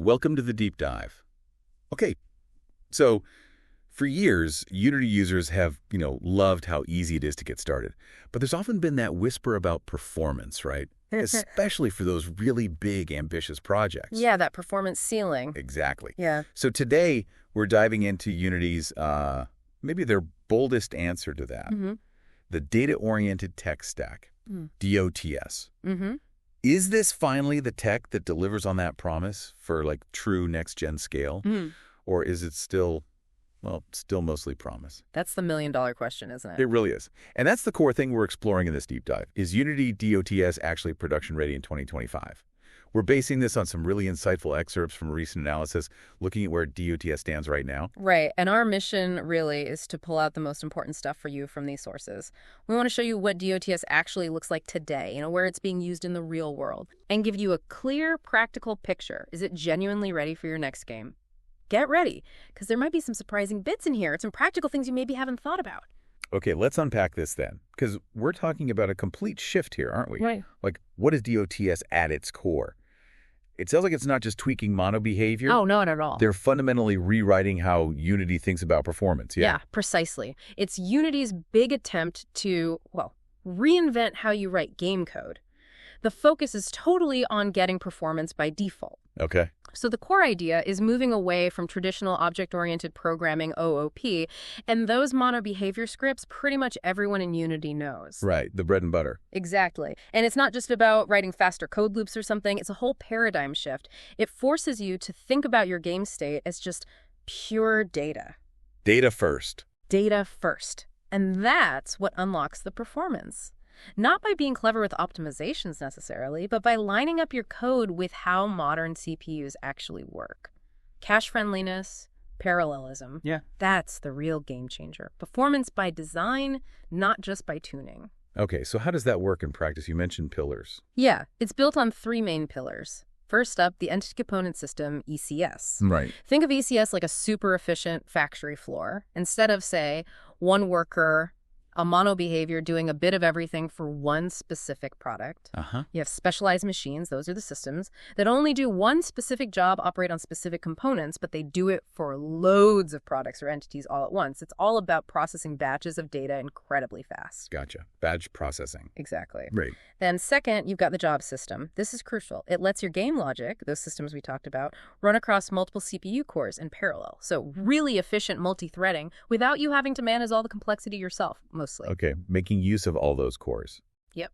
welcome to the deep dive. Okay, so for years, Unity users have, loved how easy it is to get started. But there's often been that whisper about performance, right? Especially for those really big, ambitious projects. Yeah, that performance ceiling. Exactly. Yeah. So today, we're diving into Unity's, maybe their boldest answer to that, the Data-Oriented Tech Stack, DOTS. Is this finally the tech that delivers on that promise for, true next-gen scale? Or is it still mostly promise? That's the million-dollar question, isn't it? It really is. And that's the core thing we're exploring in this deep dive. Is Unity DOTS actually production-ready in 2025? We're basing this on some really insightful excerpts from recent analysis, looking at where DOTS stands right now. Right. And our mission really is to pull out the most important stuff for you from these sources. We want to show you what DOTS actually looks like today, where it's being used in the real world, and give you a clear, practical picture. Is it genuinely ready for your next game? Get ready, because there might be some surprising bits in here, some practical things you maybe haven't thought about. Okay, let's unpack this then, because we're talking about a complete shift here, aren't we? Right. What is DOTS at its core? It sounds like it's not just tweaking mono behavior. Oh, not at all. They're fundamentally rewriting how Unity thinks about performance, yeah? Yeah, precisely. It's Unity's big attempt to, reinvent how you write game code. The focus is totally on getting performance by default. Okay. So the core idea is moving away from traditional object-oriented programming, OOP, and those mono behavior scripts pretty much everyone in Unity knows. Right, the bread and butter. Exactly. And it's not just about writing faster code loops or something. It's a whole paradigm shift. It forces you to think about your game state as just pure data. Data first. Data first. And that's what unlocks the performance. Not by being clever with optimizations necessarily, but by lining up your code with how modern CPUs actually work. Cache friendliness, parallelism. Yeah. That's the real game changer. Performance by design, not just by tuning. Okay, so how does that work in practice? You mentioned pillars. Yeah, it's built on 3 main pillars. First up, the Entity Component System, ECS. Right. Think of ECS like a super efficient factory floor. Instead of, say, one worker, a mono behavior doing a bit of everything for one specific product. You have specialized machines, those are the systems, that only do one specific job, operate on specific components, but they do it for loads of products or entities all at once. It's all about processing batches of data incredibly fast. Gotcha. Batch processing. Exactly. Right. Then second, you've got the job system. This is crucial. It lets your game logic, those systems we talked about, run across multiple CPU cores in parallel. So really efficient multi-threading without you having to manage all the complexity yourself, mostly. Okay, making use of all those cores. Yep.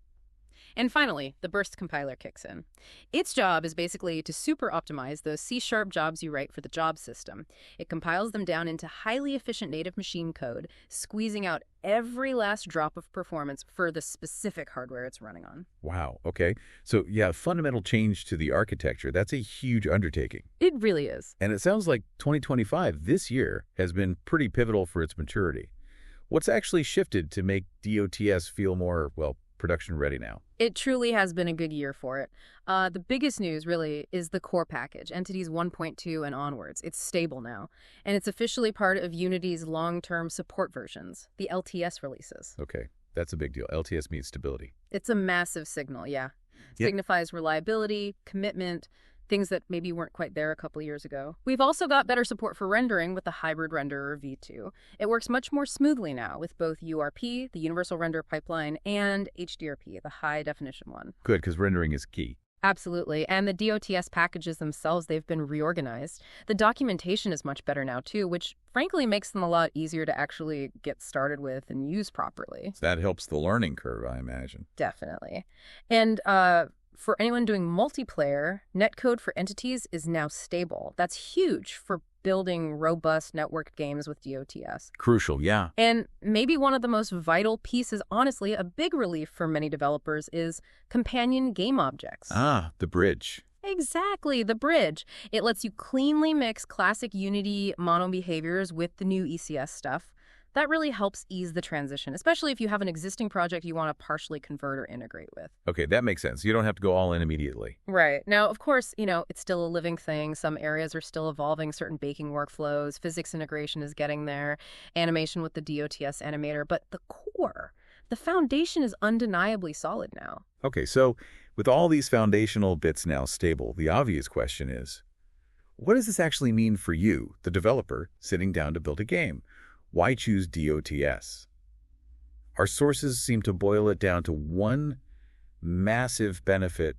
And finally, the burst compiler kicks in. Its job is basically to super optimize those C# jobs you write for the job system. It compiles them down into highly efficient native machine code, squeezing out every last drop of performance for the specific hardware it's running on. Wow, okay. So yeah, fundamental change to the architecture. That's a huge undertaking. It really is. And it sounds like 2025, this year, has been pretty pivotal for its maturity. What's actually shifted to make DOTS feel more, production ready now? It truly has been a good year for it. The biggest news, really, is the core package, Entities 1.2 and onwards. It's stable now, and it's officially part of Unity's long-term support versions, the LTS releases. Okay, that's a big deal. LTS means stability. It's a massive signal, yeah. Yep. Signifies reliability, commitment, things that maybe weren't quite there a couple years ago. We've also got better support for rendering with the Hybrid Renderer V2. It works much more smoothly now with both URP, the Universal Render Pipeline, and HDRP, the high-definition one. Good, because rendering is key. Absolutely. And the DOTS packages themselves, they've been reorganized. The documentation is much better now, too, which frankly makes them a lot easier to actually get started with and use properly. So that helps the learning curve, I imagine. Definitely. And for anyone doing multiplayer, NetCode for entities is now stable. That's huge for building robust networked games with DOTS. Crucial, yeah. And maybe one of the most vital pieces, honestly, a big relief for many developers is companion game objects. Ah, the bridge. Exactly, the bridge. It lets you cleanly mix classic Unity mono behaviors with the new ECS stuff. That really helps ease the transition, especially if you have an existing project you want to partially convert or integrate with. Okay, that makes sense. You don't have to go all in immediately. Right. Now, of course, it's still a living thing. Some areas are still evolving, certain baking workflows, physics integration is getting there, animation with the DOTS animator, but the core, the foundation is undeniably solid now. Okay, so with all these foundational bits now stable, the obvious question is, what does this actually mean for you, the developer, sitting down to build a game? Why choose DOTS? Our sources seem to boil it down to one massive benefit: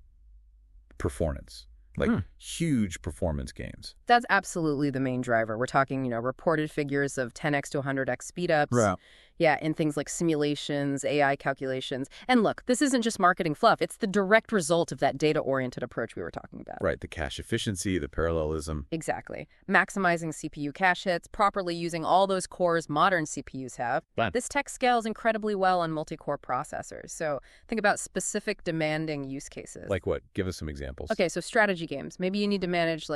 performance. Like huge performance gains. That's absolutely the main driver. We're talking, reported figures of 10x to 100x speedups. Right. Yeah, in things like simulations, AI calculations. And look, this isn't just marketing fluff. It's the direct result of that data-oriented approach we were talking about. Right, the cache efficiency, the parallelism. Exactly. Maximizing CPU cache hits, properly using all those cores modern CPUs have. Right. This tech scales incredibly well on multi-core processors. So think about specific demanding use cases. Like what? Give us some examples. Okay, so strategy games. Maybe you need to manage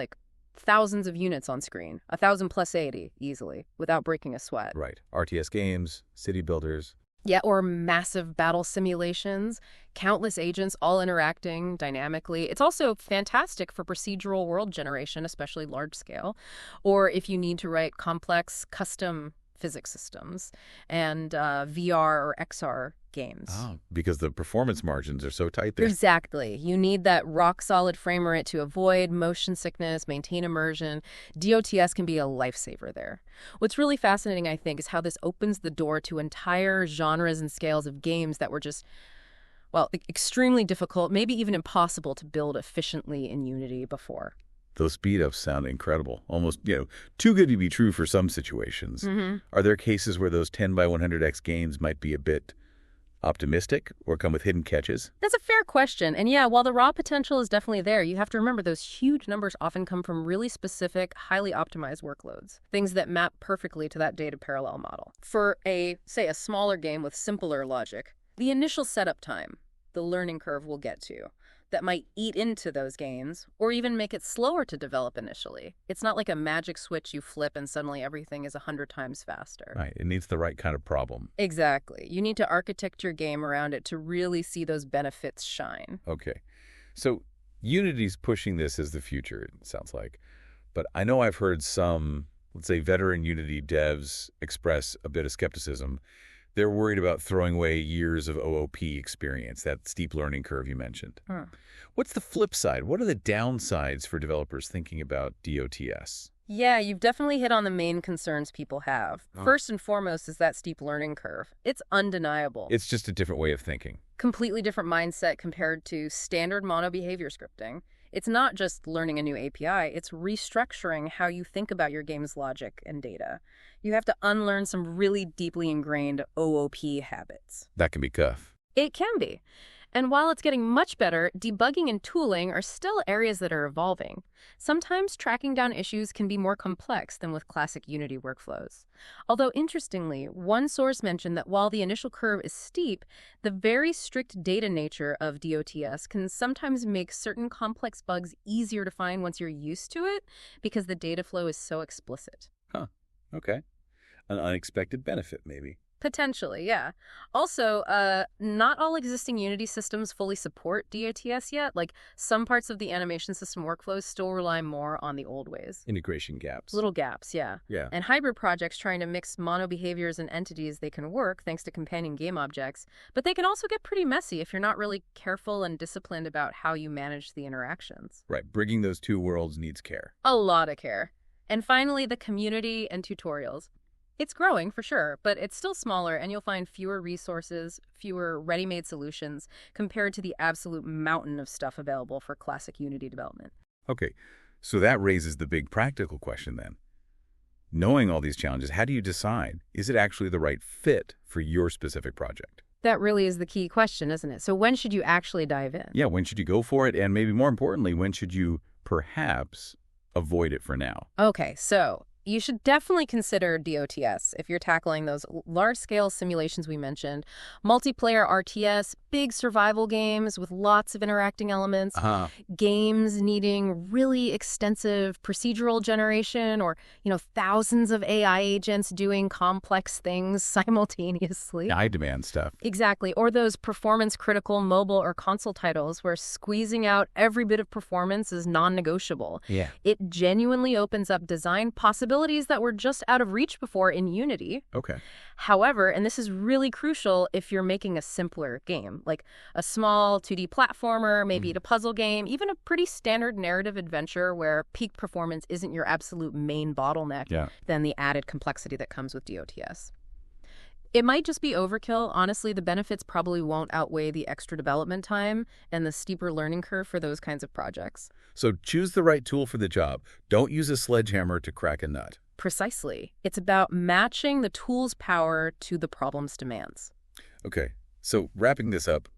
thousands of units on screen, 1,000 plus 80 easily, without breaking a sweat. Right. RTS games, city builders. Yeah, or massive battle simulations, countless agents all interacting dynamically. It's also fantastic for procedural world generation, especially large scale, or if you need to write complex custom physics systems and VR or XR games. Oh, because the performance margins are so tight there. Exactly. You need that rock-solid frame rate to avoid motion sickness, maintain immersion. DOTS can be a lifesaver there. What's really fascinating, I think, is how this opens the door to entire genres and scales of games that were just, extremely difficult, maybe even impossible to build efficiently in Unity before. Those speed-ups sound incredible. Almost, too good to be true for some situations. Are there cases where those 10 by 100x games might be a bit optimistic or come with hidden catches? That's a fair question. And yeah, while the raw potential is definitely there, you have to remember those huge numbers often come from really specific, highly optimized workloads, things that map perfectly to that data parallel model. For a smaller game with simpler logic, the initial setup time, the learning curve we'll get to, that might eat into those gains or even make it slower to develop initially. It's not like a magic switch you flip and suddenly everything is 100 times faster. Right. It needs the right kind of problem. Exactly. You need to architect your game around it to really see those benefits shine. Okay. So Unity's pushing this as the future, it sounds like. But I know I've heard some, let's say, veteran Unity devs express a bit of skepticism. They're worried about throwing away years of OOP experience, that steep learning curve you mentioned. What's the flip side? What are the downsides for developers thinking about DOTS? Yeah, you've definitely hit on the main concerns people have. First and foremost is that steep learning curve. It's undeniable. It's just a different way of thinking. Completely different mindset compared to standard mono-behavior scripting. It's not just learning a new API, it's restructuring how you think about your game's logic and data. You have to unlearn some really deeply ingrained OOP habits. That can be tough. It can be. And while it's getting much better, debugging and tooling are still areas that are evolving. Sometimes tracking down issues can be more complex than with classic Unity workflows. Although interestingly, one source mentioned that while the initial curve is steep, the very strict data nature of DOTS can sometimes make certain complex bugs easier to find once you're used to it because the data flow is so explicit. Okay. An unexpected benefit, maybe. Potentially, yeah. Also, not all existing Unity systems fully support DOTS yet. Some parts of the animation system workflows still rely more on the old ways. Integration gaps. Little gaps, yeah. Yeah. And hybrid projects trying to mix mono behaviors and entities, they can work thanks to companion game objects, but they can also get pretty messy if you're not really careful and disciplined about how you manage the interactions. Right. Bridging those two worlds needs care. A lot of care. And finally, the community and tutorials. It's growing, for sure, but it's still smaller, and you'll find fewer resources, fewer ready-made solutions, compared to the absolute mountain of stuff available for classic Unity development. Okay, so that raises the big practical question then. Knowing all these challenges, how do you decide? Is it actually the right fit for your specific project? That really is the key question, isn't it? So when should you actually dive in? Yeah, when should you go for it? And maybe more importantly, when should you perhaps avoid it for now? Okay, so you should definitely consider DOTS if you're tackling those large-scale simulations we mentioned. Multiplayer RTS, big survival games with lots of interacting elements, games needing really extensive procedural generation or, thousands of AI agents doing complex things simultaneously. High demand stuff. Exactly. Or those performance-critical mobile or console titles where squeezing out every bit of performance is non-negotiable. Yeah. It genuinely opens up design possibilities capabilities that were just out of reach before in Unity. Okay. However, and this is really crucial if you're making a simpler game, like a small 2D platformer, maybe a puzzle game, even a pretty standard narrative adventure where peak performance isn't your absolute main bottleneck, then the added complexity that comes with DOTS. It might just be overkill. Honestly, the benefits probably won't outweigh the extra development time and the steeper learning curve for those kinds of projects. So choose the right tool for the job. Don't use a sledgehammer to crack a nut. Precisely. It's about matching the tool's power to the problem's demands. Okay, so wrapping this up,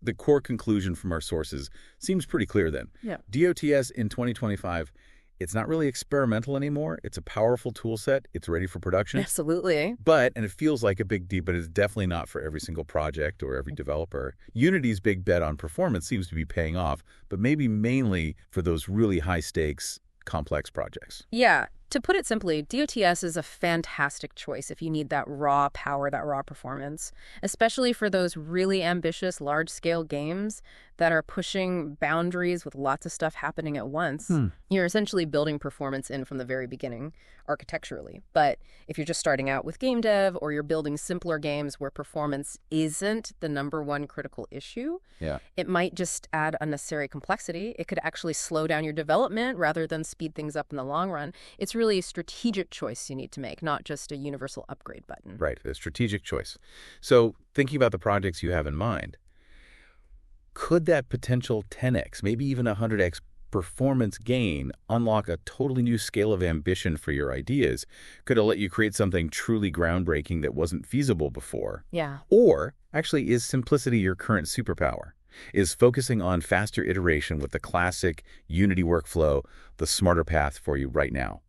the core conclusion from our sources seems pretty clear then. Yeah. DOTS in 2025, it's not really experimental anymore. It's a powerful tool set. It's ready for production. Absolutely. But, and it feels like a big deal, but it's definitely not for every single project or every developer. Unity's big bet on performance seems to be paying off, but maybe mainly for those really high-stakes, complex projects. Yeah. To put it simply, DOTS is a fantastic choice if you need that raw power, that raw performance, especially for those really ambitious, large-scale games that are pushing boundaries with lots of stuff happening at once. You're essentially building performance in from the very beginning, architecturally. But if you're just starting out with game dev or you're building simpler games where performance isn't the #1 critical issue, it might just add unnecessary complexity. It could actually slow down your development rather than speed things up in the long run. It's really a strategic choice you need to make, not just a universal upgrade button. Right, a strategic choice. So thinking about the projects you have in mind, could that potential 10x, maybe even 100x performance gain unlock a totally new scale of ambition for your ideas? Could it let you create something truly groundbreaking that wasn't feasible before? Yeah. Or actually, is simplicity your current superpower? Is focusing on faster iteration with the classic Unity workflow the smarter path for you right now?